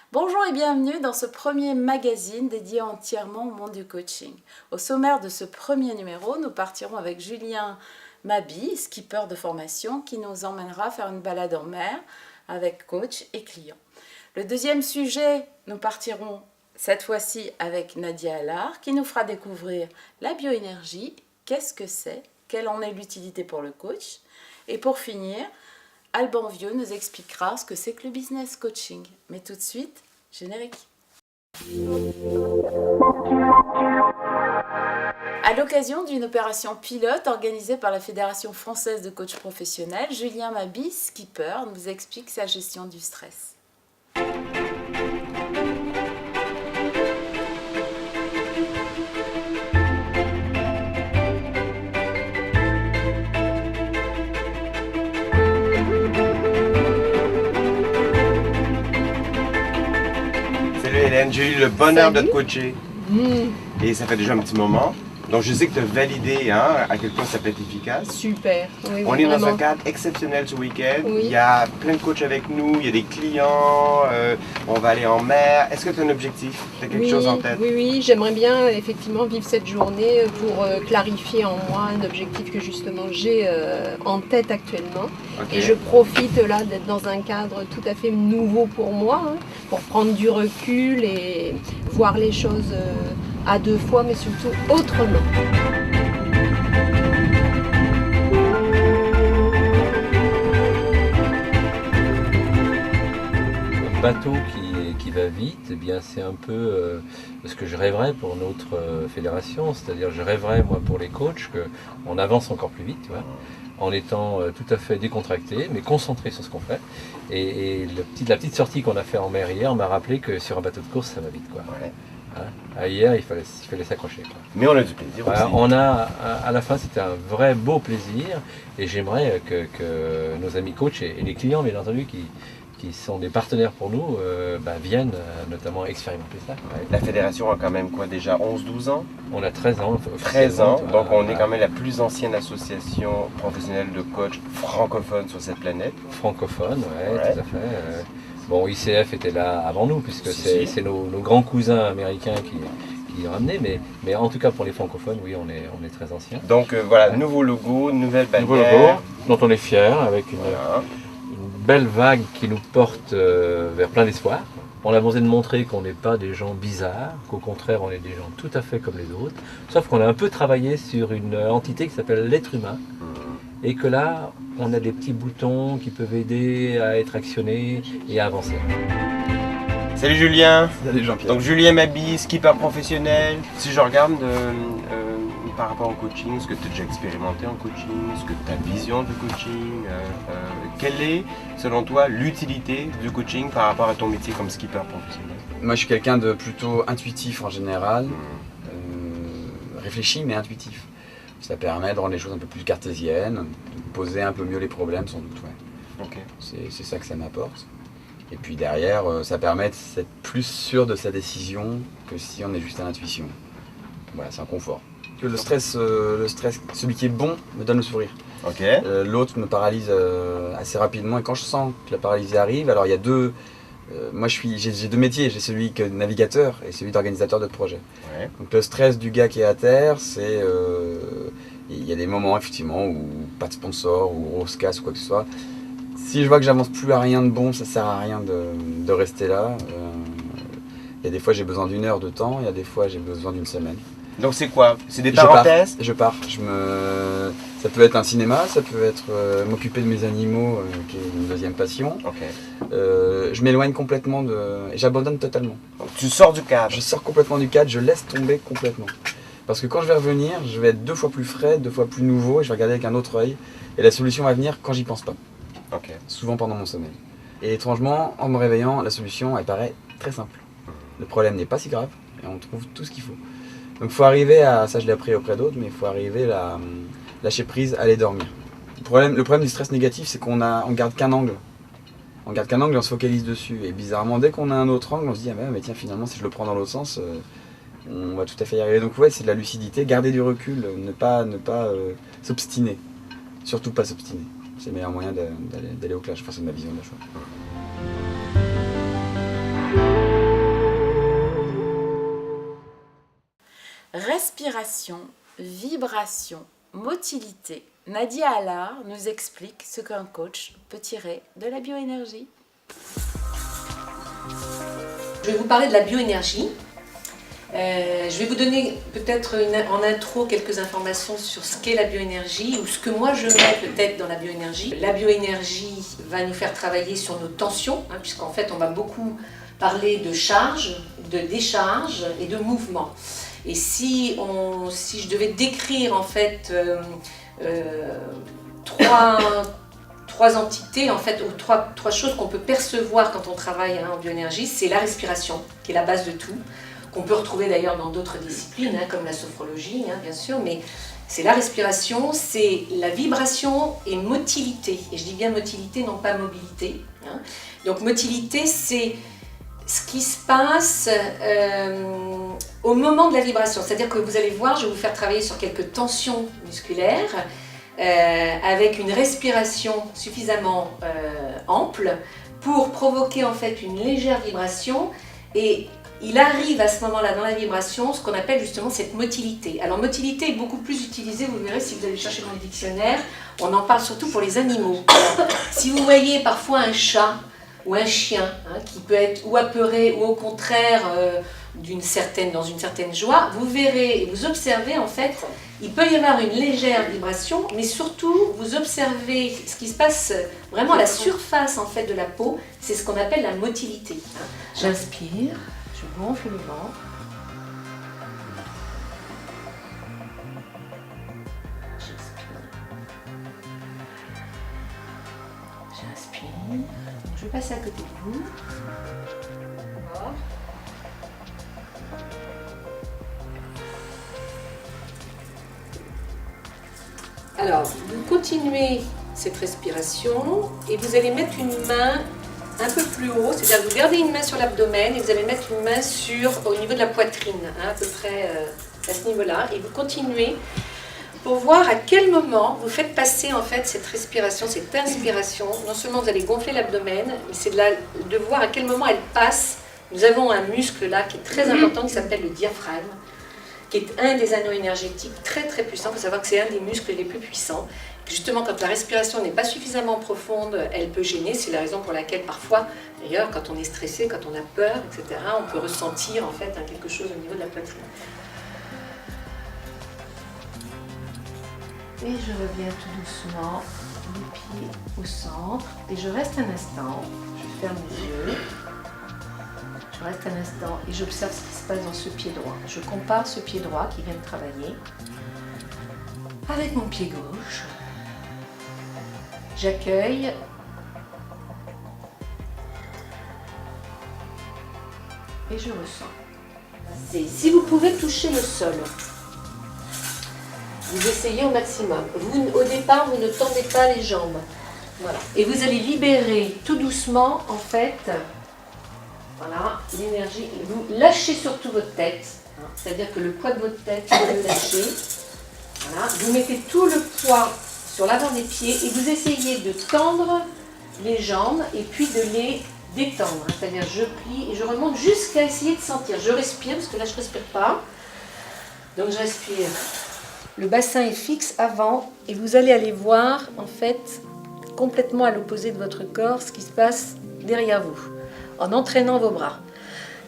Bonjour et bienvenue dans ce premier magazine dédié entièrement au monde du coaching. Au sommaire de ce premier numéro, nous partirons avec Julien Mabi, skipper de formation, qui nous emmènera faire une balade en mer avec coach et client. Le deuxième sujet, nous partirons cette fois-ci avec Nadia Allard, qui nous fera découvrir la bioénergie, qu'est-ce que c'est, quelle en est l'utilité pour le coach. Et pour finir, Alban Vieux nous expliquera ce que c'est que le business coaching. Mais tout de suite, générique. À l'occasion d'une opération pilote organisée par la Fédération française de coachs professionnels, Julien Mabi, skipper, nous explique sa gestion du stress. Salut Hélène, j'ai eu le bonheur de te coacher. Et ça fait déjà un petit moment. Donc je sais que tu as validé à quel point ça peut être efficace. Super. Oui, On oui, est dans vraiment. un cadre exceptionnel ce week-end. Oui. Il y a plein de coachs avec nous, il y a des clients, on va aller en mer. Est-ce que tu as un objectif? Tu as quelque chose en tête? Oui, j'aimerais bien effectivement vivre cette journée pour clarifier en moi un objectif que justement j'ai en tête actuellement. Ok. Et je profite là d'être dans un cadre tout à fait nouveau pour moi, pour prendre du recul et voir les choses à deux fois, mais surtout autrement. Bateau qui va vite, eh bien c'est un peu ce que je rêverais pour notre fédération, c'est-à-dire je rêverais moi pour les coachs qu'on avance encore plus vite, tu vois, en étant tout à fait décontracté, mais concentré sur ce qu'on fait. Et la petite sortie qu'on a fait en mer hier m'a rappelé que sur un bateau de course ça va vite, quoi. Ouais. Hein, hier il fallait s'accrocher, quoi. Mais on a du plaisir Voilà, aussi. on a, à la fin, c'était un vrai beau plaisir et j'aimerais que nos amis coachs et les clients, bien entendu, qui sont des partenaires pour nous, viennent notamment expérimenter ça. Ouais. La fédération a quand même quoi déjà 11-12 ans? On a 13 ans. 13 ans, officiellement, donc on est voilà. quand même la plus ancienne association professionnelle de coachs francophones sur cette planète. Francophone, ouais, Ouais. tout à fait. Bon, ICF était là avant nous, puisque Si. c'est nos grands cousins américains qui l'ont amené, mais en tout cas pour les francophones, oui, on est très anciens. Donc voilà, nouveau logo, nouvelle bannière. Nouveau logo, dont on est fiers, avec Voilà. une belle vague qui nous porte vers plein d'espoir. On a besoin de montrer qu'on n'est pas des gens bizarres, qu'au contraire on est des gens tout à fait comme les autres, sauf qu'on a un peu travaillé sur une entité qui s'appelle l'être humain, et que là on a des petits boutons qui peuvent aider à être actionnés et à avancer. Salut Julien. Salut Jean-Pierre. Donc Julien Mabi, skipper professionnel. Si je regarde par rapport au coaching, ce que tu as déjà expérimenté en coaching, ce que ta vision du coaching, quelle est selon toi l'utilité du coaching par rapport à ton métier comme skipper professionnel? Moi je suis quelqu'un de plutôt intuitif en général, réfléchi mais intuitif. Ça permet de rendre les choses un peu plus cartésiennes, de poser un peu mieux les problèmes sans doute. Ouais. Ok. C'est ça que ça m'apporte. Et puis derrière, ça permet d'être plus sûr de sa décision que si on est juste à l'intuition. Voilà, c'est un confort. Le stress, celui qui est bon me donne le sourire. Ok. L'autre me paralyse assez rapidement et quand je sens que la paralysie arrive, alors il y a deux... moi j'ai deux métiers, j'ai celui de navigateur et celui d'organisateur de projet. Ouais. Donc le stress du gars qui est à terre, c'est... il y a des moments effectivement où pas de sponsor ou gros casse ou quoi que ce soit. Si je vois que j'avance plus à rien de bon, ça sert à rien de rester là. Il y a des fois j'ai besoin d'une heure de temps, il y a des fois j'ai besoin d'une semaine. Donc c'est quoi? C'est des Je pars. parenthèses? Je pars. Ça peut être un cinéma, ça peut être m'occuper de mes animaux, qui est une deuxième passion. Ok. Je m'éloigne complètement et j'abandonne totalement. Donc, tu sors du cadre. Je sors complètement du cadre, je laisse tomber complètement. Parce que quand je vais revenir, je vais être 2 fois plus frais, 2 fois plus nouveau, et je vais regarder avec un autre œil. Et la solution va venir quand j'y pense pas, Ok. souvent pendant mon sommeil. Et étrangement, en me réveillant, la solution, elle paraît très simple. Le problème n'est pas si grave, et on trouve tout ce qu'il faut. Donc il faut arriver à, ça je l'ai appris auprès d'autres, mais il faut arriver à lâcher prise, aller dormir. Le problème du stress négatif, c'est qu'on garde qu'un angle. On garde qu'un angle et on se focalise dessus. Et bizarrement, dès qu'on a un autre angle, on se dit, ah ben, mais tiens, finalement, si je le prends dans l'autre sens, on va tout à fait y arriver. Donc ouais, c'est de la lucidité, garder du recul, ne pas s'obstiner. Surtout pas s'obstiner. C'est le meilleur moyen d'aller au clash. Enfin, c'est ma vision de la chose. respiration, vibration, motilité, Nadia Allard nous explique ce qu'un coach peut tirer de la bioénergie. Je vais vous parler de la bioénergie. Je vais vous donner peut-être en intro quelques informations sur ce qu'est la bioénergie ou ce que moi je mets peut-être dans la bioénergie. La bioénergie va nous faire travailler sur nos tensions, puisqu'en fait on va beaucoup parler de charge, de décharge et de mouvement. Et si je devais décrire en fait trois entités, en fait, ou trois choses qu'on peut percevoir quand on travaille en bioénergie, c'est la respiration, qui est la base de tout, qu'on peut retrouver d'ailleurs dans d'autres disciplines, comme la sophrologie, bien sûr, mais c'est la respiration, c'est la vibration et motilité. Et je dis bien motilité, non pas mobilité. Donc motilité, c'est ce qui se passe au moment de la vibration. C'est-à-dire que vous allez voir, je vais vous faire travailler sur quelques tensions musculaires avec une respiration suffisamment ample pour provoquer en fait une légère vibration, et il arrive à ce moment-là dans la vibration ce qu'on appelle justement cette motilité. Alors motilité est beaucoup plus utilisée, vous verrez si vous allez chercher dans les dictionnaires, on en parle surtout pour les animaux. Alors, si vous voyez parfois un chat ou un chien qui peut être ou apeuré ou au contraire dans une certaine joie, vous verrez et vous observez en fait, il peut y avoir une légère vibration, mais surtout vous observez ce qui se passe vraiment à la surface en fait de la peau, c'est ce qu'on appelle la motilité. J'inspire, je gonfle le ventre. J'inspire. Je vais passer à côté de vous. Voilà. Alors, vous continuez cette respiration et vous allez mettre une main un peu plus haut, c'est-à-dire que vous gardez une main sur l'abdomen et vous allez mettre une main au niveau de la poitrine, à peu près à ce niveau-là, et vous continuez pour voir à quel moment vous faites passer en fait cette respiration, cette inspiration. Non seulement vous allez gonfler l'abdomen, mais c'est de voir à quel moment elle passe. Nous avons un muscle là qui est très important, qui s'appelle le diaphragme, qui est un des anneaux énergétiques très très puissants. Il faut savoir que c'est un des muscles les plus puissants. Justement, quand la respiration n'est pas suffisamment profonde, elle peut gêner. C'est la raison pour laquelle parfois, d'ailleurs, quand on est stressé, quand on a peur, etc., on peut ressentir en fait quelque chose au niveau de la poitrine. Et je reviens tout doucement, les pieds au centre, et je reste un instant, je ferme les yeux, je reste un instant et j'observe ce qui se passe dans ce pied droit. Je compare ce pied droit qui vient de travailler avec mon pied gauche. J'accueille et je ressens. Si vous pouvez toucher le sol, vous essayez au maximum. Au départ, vous ne tendez pas les jambes. Voilà. Et vous allez libérer tout doucement, en fait, voilà, l'énergie. Vous lâchez surtout votre tête. C'est-à-dire que le poids de votre tête, vous le lâchez. Voilà. Vous mettez tout le poids sur l'avant des pieds et vous essayez de tendre les jambes et puis de les détendre. C'est-à-dire je plie et je remonte jusqu'à essayer de sentir. Je respire, parce que là je ne respire pas. Donc je respire. Le bassin est fixe avant et vous allez aller voir en fait complètement à l'opposé de votre corps ce qui se passe derrière vous en entraînant vos bras.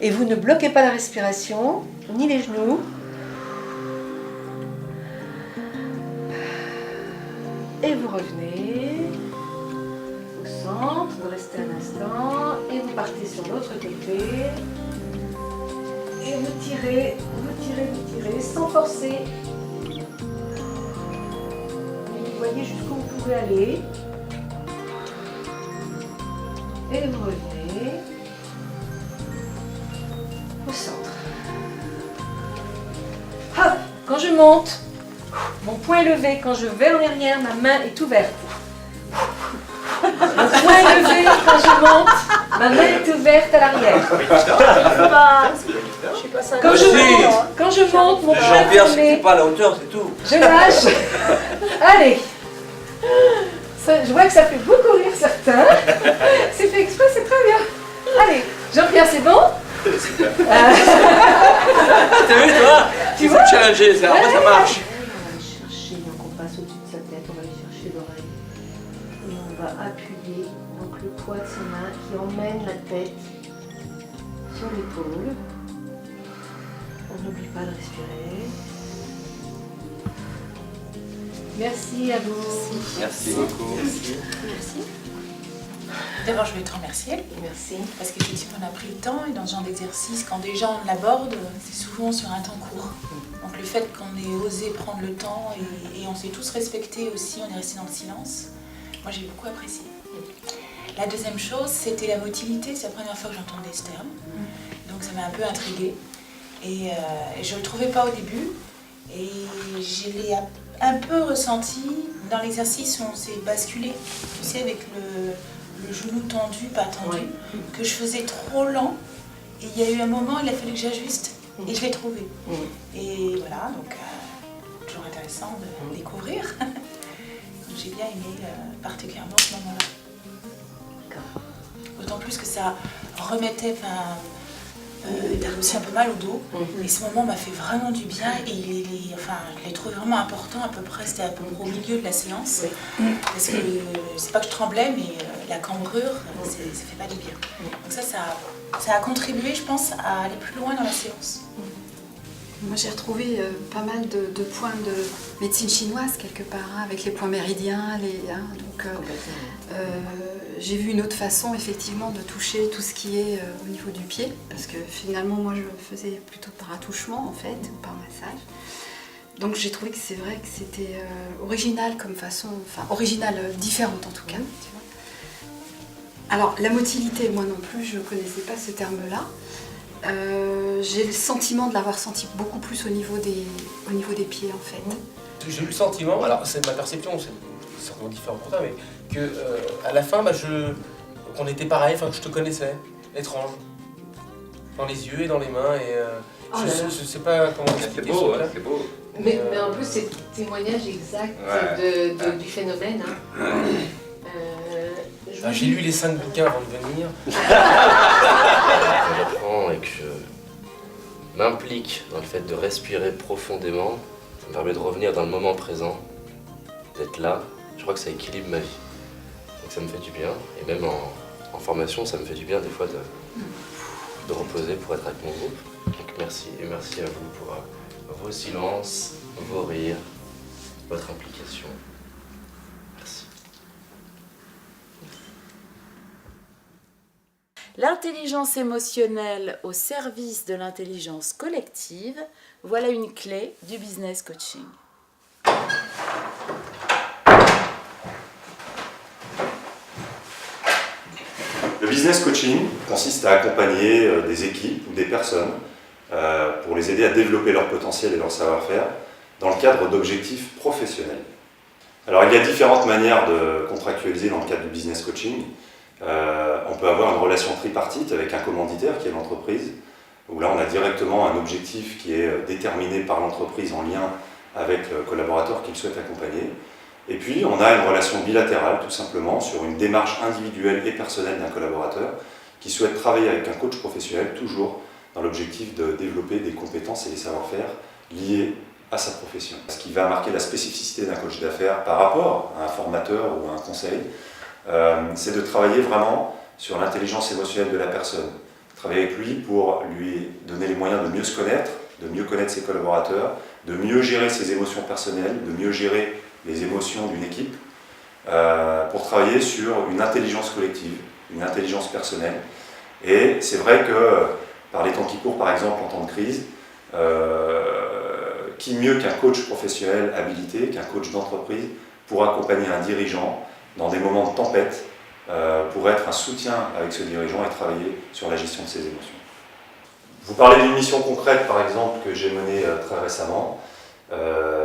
Et vous ne bloquez pas la respiration ni les genoux. Et vous revenez au centre, vous restez un instant et vous partez sur l'autre côté. Et vous tirez, sans forcer. Vous voyez jusqu'où vous pouvez aller. Et vous revenez au centre. Hop, quand je monte, mon poing est levé. Quand je vais en arrière, ma main est ouverte. Mon poing est levé. Quand je monte, ma main est ouverte à l'arrière. Quand je monte, mon poing est Jean-Pierre, levé. c'était pas à la hauteur, c'est tout. Je lâche. Allez. Je vois que ça fait beaucoup rire certains. C'est fait exprès, c'est très bien. Allez, Jean-Pierre, c'est bon? T'as vu toi? Il faut challenger ça, après ça marche. On va aller chercher, donc on passe au-dessus de sa tête, on va aller chercher l'oreille. Et on va appuyer donc le poids de sa main qui emmène la tête sur l'épaule. On n'oublie pas de respirer. Merci à vous. Merci beaucoup. Merci. D'abord, je voulais te remercier Merci. parce qu'effectivement, on a pris le temps et dans ce genre d'exercice, quand déjà on l'aborde, c'est souvent sur un temps court. Donc le fait qu'on ait osé prendre le temps et on s'est tous respectés aussi, on est resté dans le silence, moi j'ai beaucoup apprécié. La deuxième chose, c'était la motilité. C'est la première fois que j'entendais ce terme, donc ça m'a un peu intriguée et je ne le trouvais pas au début et je l'ai un peu ressenti dans l'exercice où on s'est basculé, tu sais, avec le genou tendu, pas tendu, que je faisais trop lent. Et il y a eu un moment, il a fallu que j'ajuste et je l'ai trouvé. Et voilà, donc toujours intéressant de découvrir. Donc, j'ai bien aimé particulièrement ce moment-là. D'autant plus que ça remettait, j'avais aussi un peu mal au dos. Et ce moment m'a fait vraiment du bien et je l'ai trouvé vraiment important. À peu près, c'était à peu près au milieu de la séance. Parce que c'est pas que je tremblais, mais la cambrure, ça fait pas du bien. Donc ça a contribué, je pense, à aller plus loin dans la séance. Moi j'ai retrouvé pas mal de points de médecine chinoise quelque part, hein, avec les points méridiens, j'ai vu une autre façon effectivement de toucher tout ce qui est au niveau du pied, parce que finalement moi je le faisais plutôt par attouchement en fait, ou par massage. Donc j'ai trouvé que c'est vrai que c'était original comme façon, original, différente en tout cas. Tu vois. Alors la motilité, moi non plus je ne connaissais pas ce terme-là. J'ai le sentiment de l'avoir senti beaucoup plus au niveau des pieds en fait. J'ai eu le sentiment, alors c'est ma perception, c'est certainement différent pour toi, mais que à la fin, qu'on était pareil, que je te connaissais, étrange, dans les yeux et dans les mains, et je sais pas comment expliquer. C'est beau, hein, c'est beau. Mais en plus, c'est le témoignage exact du phénomène. Hein. J'ai lu les 5 bouquins avant de venir. J'apprends et que je m'implique dans le fait de respirer profondément, ça me permet de revenir dans le moment présent, d'être là. Je crois que ça équilibre ma vie. Donc ça me fait du bien. Et même en formation, ça me fait du bien des fois de reposer pour être avec mon groupe. Donc merci. Et merci à vous pour vos silences, vos rires, votre implication. Merci. L'intelligence émotionnelle au service de l'intelligence collective, voilà une clé du business coaching. Le business coaching consiste à accompagner des équipes ou des personnes pour les aider à développer leur potentiel et leur savoir-faire dans le cadre d'objectifs professionnels. Alors il y a différentes manières de contractualiser dans le cadre du business coaching. On peut avoir une relation tripartite avec un commanditaire qui est l'entreprise, où là on a directement un objectif qui est déterminé par l'entreprise en lien avec le collaborateur qu'il souhaite accompagner. Et puis on a une relation bilatérale tout simplement sur une démarche individuelle et personnelle d'un collaborateur qui souhaite travailler avec un coach professionnel, toujours dans l'objectif de développer des compétences et des savoir-faire liés à sa profession. Ce qui va marquer la spécificité d'un coach d'affaires par rapport à un formateur ou à un conseil, c'est de travailler vraiment sur l'intelligence émotionnelle de la personne. Travailler avec lui pour lui donner les moyens de mieux se connaître, de mieux connaître ses collaborateurs, de mieux gérer ses émotions personnelles, de mieux gérer les émotions d'une équipe, pour travailler sur une intelligence collective, une intelligence personnelle. Et c'est vrai que par les temps qui courent, par exemple en temps de crise, qui mieux qu'un coach professionnel habilité, qu'un coach d'entreprise pour accompagner un dirigeant dans des moments de tempête, pour être un soutien avec ce dirigeant et travailler sur la gestion de ses émotions. Vous parlez d'une mission concrète, par exemple, que j'ai menée très récemment.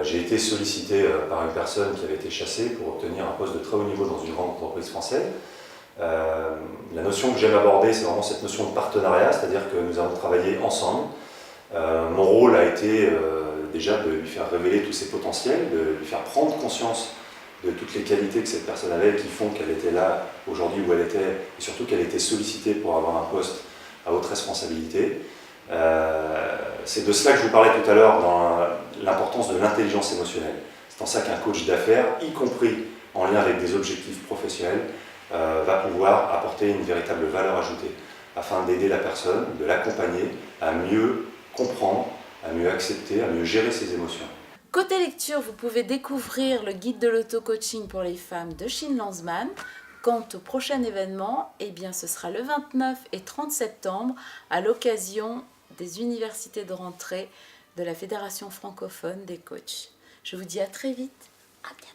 J'ai été sollicité par une personne qui avait été chassée pour obtenir un poste de très haut niveau dans une grande entreprise française. La notion que j'aime aborder, c'est vraiment cette notion de partenariat, c'est-à-dire que nous avons travaillé ensemble. Mon rôle a été déjà de lui faire révéler tous ses potentiels, de lui faire prendre conscience de toutes les qualités que cette personne avait qui font qu'elle était là aujourd'hui où elle était, et surtout qu'elle était sollicitée pour avoir un poste à haute responsabilité. C'est de cela que je vous parlais tout à l'heure dans l'importance de l'intelligence émotionnelle. C'est en ça qu'un coach d'affaires, y compris en lien avec des objectifs professionnels, va pouvoir apporter une véritable valeur ajoutée afin d'aider la personne, de l'accompagner à mieux comprendre, à mieux accepter, à mieux gérer ses émotions. Côté lecture, vous pouvez découvrir le guide de l'auto-coaching pour les femmes de Shin Lanzmann. Quant au prochain événement, eh bien, ce sera le 29 et 30 septembre à l'occasion des universités de rentrée de la Fédération francophone des coachs. Je vous dis à très vite, à bientôt.